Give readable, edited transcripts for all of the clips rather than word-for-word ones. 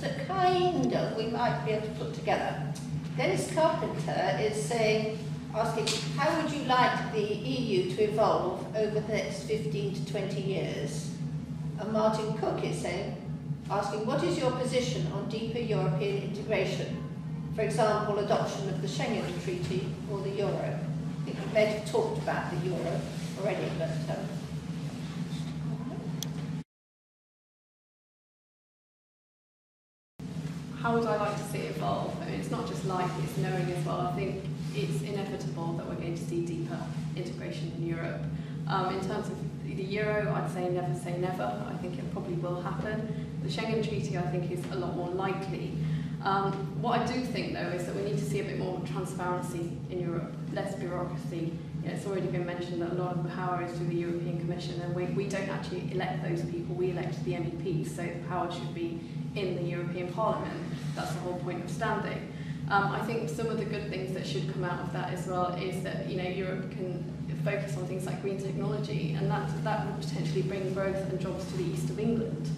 that kind of we might be able to put together. Dennis Carpenter is saying, asking, how would you like the EU to evolve over the next 15 to 20 years? And Martin Cook is saying, asking, what is your position on deeper European integration? For example, adoption of the Schengen Treaty or the Euro. I think we may have talked about the Euro already, but... How would I like to see it evolve? I mean, it's not just like, it's knowing as well. I think it's inevitable that we're going to see deeper integration in Europe. In terms of the Euro, I'd say never. I think it probably will happen. The Schengen Treaty, I think, is a lot more likely. What I do think, though, is that we need to see a bit more transparency in Europe, less bureaucracy. You know, it's already been mentioned that a lot of the power is through the European Commission, and we don't actually elect those people, we elect the MEPs, so the power should be in the European Parliament. That's the whole point of standing. I think some of the good things that should come out of that as well is that, you know, Europe can focus on things like green technology, and that would potentially bring growth and jobs to the east of England,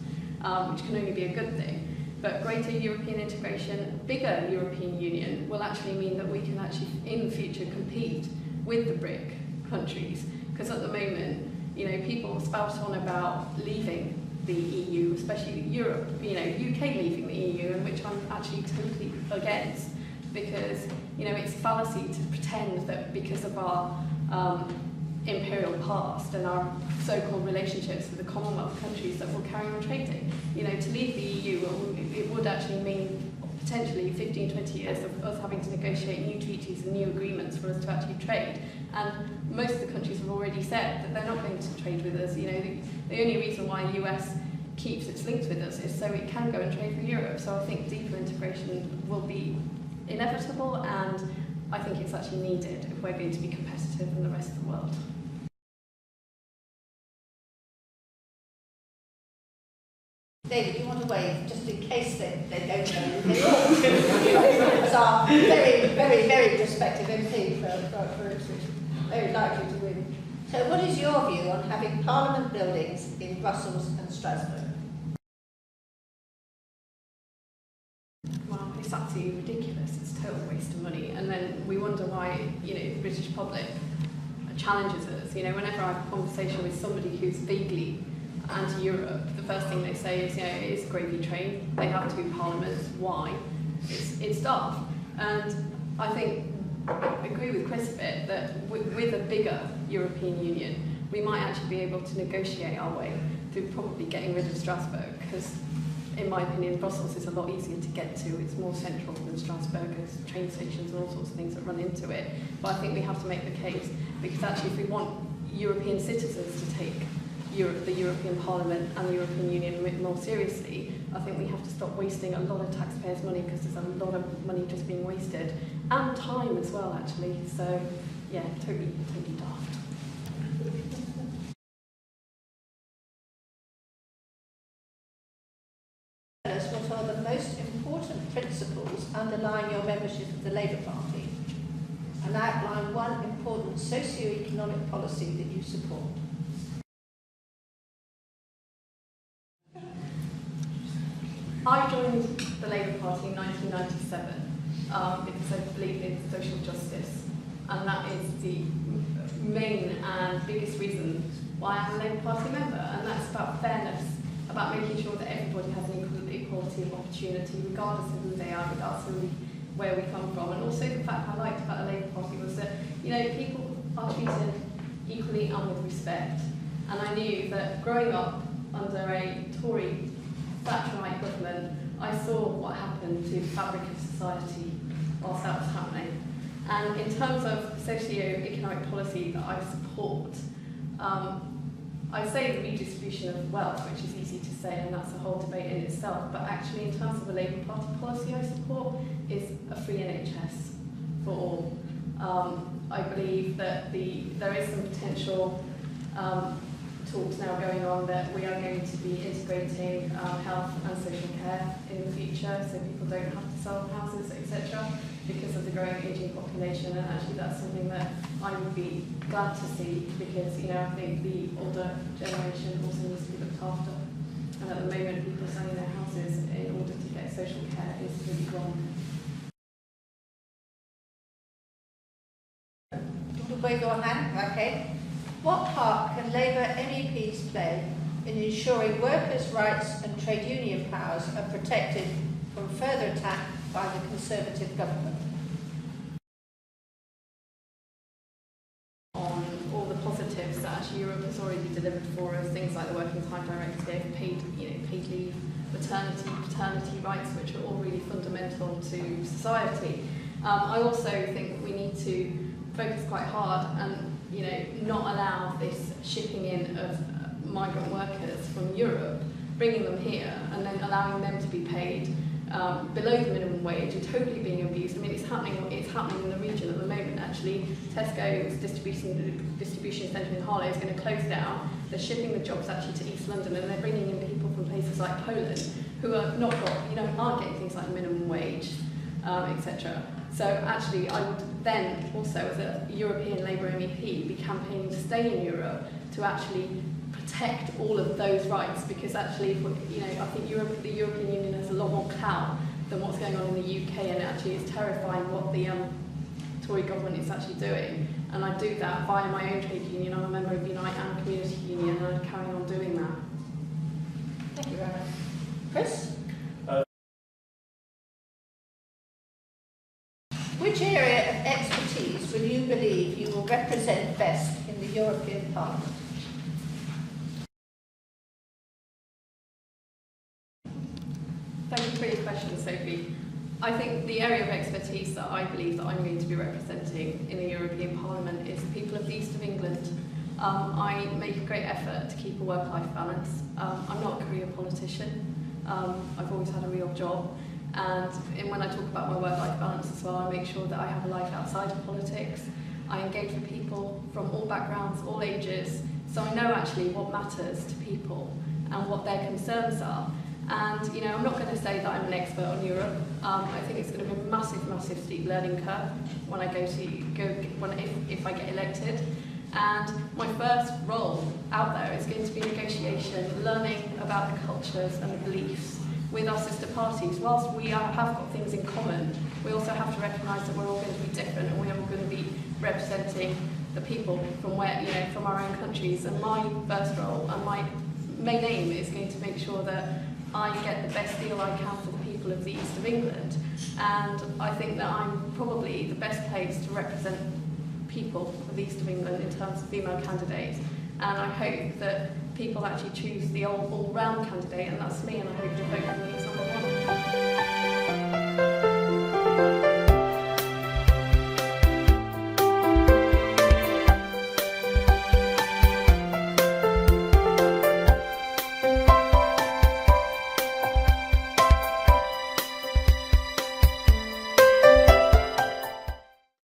which can only be a good thing. But greater European integration, bigger European Union, will actually mean that we can actually, in the future, compete with the BRIC countries. Because at the moment, you know, people spout on about leaving the EU, especially Europe, you know, UK leaving the EU, and which I'm actually totally against, because, you know, it's a fallacy to pretend that because of our imperial past and our so-called relationships with the Commonwealth countries that we'll carry on trading. You know, to leave the EU, it would actually mean potentially 15, 20 years of us having to negotiate new treaties and new agreements for us to actually trade. And most of the countries have already said that they're not going to trade with us. You know, the only reason why the US keeps its links with us is so it can go and trade with Europe. So I think deeper integration will be inevitable, and I think it's actually needed if we're going to be competitive in the rest of the world. David, you want to wave, just in case they don't know. They all as our very prospective MP for Ipswich, very likely to win. So what is your view on having Parliament buildings in Brussels and Strasbourg? Well, it's absolutely ridiculous. It's a total waste of money. And then we wonder why, you know, the British public challenges us. You know, whenever I have a conversation with somebody who's vaguely anti-Europe, the first thing they say is, you know, it's a gravy train. They have two parliaments. Why? It's daft. And I think I agree with Chris a bit that with a bigger European Union, we might actually be able to negotiate our way through probably getting rid of Strasbourg, because in my opinion, Brussels is a lot easier to get to. It's more central than Strasbourg. There's train stations and all sorts of things that run into it. But I think we have to make the case, because actually if we want European citizens to take the European Parliament and the European Union more seriously, I think we have to stop wasting a lot of taxpayers' money, because there's a lot of money just being wasted, and time as well, actually. So, yeah, totally daft. Tell us what are the most important principles underlying your membership of the Labour Party, and outline one important socio-economic policy that you support. I joined the Labour Party in 1997 because I believe in social justice, and that is the main and biggest reason why I'm a Labour Party member, and that's about fairness, about making sure that everybody has an equality of opportunity, regardless of who they are, regardless of where we come from. And also the fact I liked about the Labour Party was that, you know, people are treated equally and with respect. And I knew that growing up under a Tory Thatcherite government, I saw what happened to the fabric of society whilst that was happening. And in terms of socio-economic policy that I support, I say the redistribution of wealth, which is easy to say, and that's a whole debate in itself, but actually in terms of a Labour Party policy I support is a free NHS for all. I believe that there is some potential talks now going on that we are going to be integrating health and social care in the future, so people don't have to sell houses, etc., because of the growing ageing population. And actually that's something that I would be glad to see, because, you know, I think the older generation also needs to be looked after. And at the moment, people selling their houses in order to get social care is really wrong. Wave your hand, okay. What part can Labour MEPs play in ensuring workers' rights and trade union powers are protected from further attack by the Conservative government? On all the positives that actually Europe has already delivered for us, things like the Working Time Directive, paid leave, maternity, paternity rights, which are all really fundamental to society. I also think that we need to focus quite hard and not allow this shipping in of migrant workers from Europe, bringing them here and then allowing them to be paid below the minimum wage and totally being abused. I mean, it's happening in the region at the moment. Actually, Tesco's distribution centre in Harlow is going to close down. They're shipping the jobs actually to East London, and they're bringing in people from places like Poland who are aren't getting things like minimum wage, etc. So actually, I would then also, as a European Labour MEP, be campaigning to stay in Europe to actually protect all of those rights, because actually, I think the European Union has a lot more clout than what's going on in the UK, and actually it's terrifying what the Tory government is actually doing. And I do that via my own trade union. I'm a member of Unite and Community Union, and I'd carry on doing that. Thank you very much. Chris? Which area of expertise will you believe you will represent best in the European Parliament? Thank you for your question, Sophie. I think the area of expertise that I believe that I'm going to be representing in the European Parliament is the people of the East of England. I make a great effort to keep a work-life balance. I'm not a career politician. I've always had a real job. And when I talk about my work-life balance as well, I make sure that I have a life outside of politics. I engage with people from all backgrounds, all ages, so I know actually what matters to people and what their concerns are. And I'm not going to say that I'm an expert on Europe. I think it's going to be a massive steep learning curve when I if I get elected. And my first role out there is going to be negotiation, learning about the cultures and the beliefs with our sister parties. Whilst we have got things in common, we also have to recognise that we're all going to be different, and we're all going to be representing the people from from our own countries. And my first role and my main aim is going to make sure that I get the best deal I can for the people of the East of England. And I think that I'm probably the best placed to represent people of the East of England in terms of female candidates. And I hope that people actually choose the all-round candidate, and that's me, and I hope to vote for me as number one.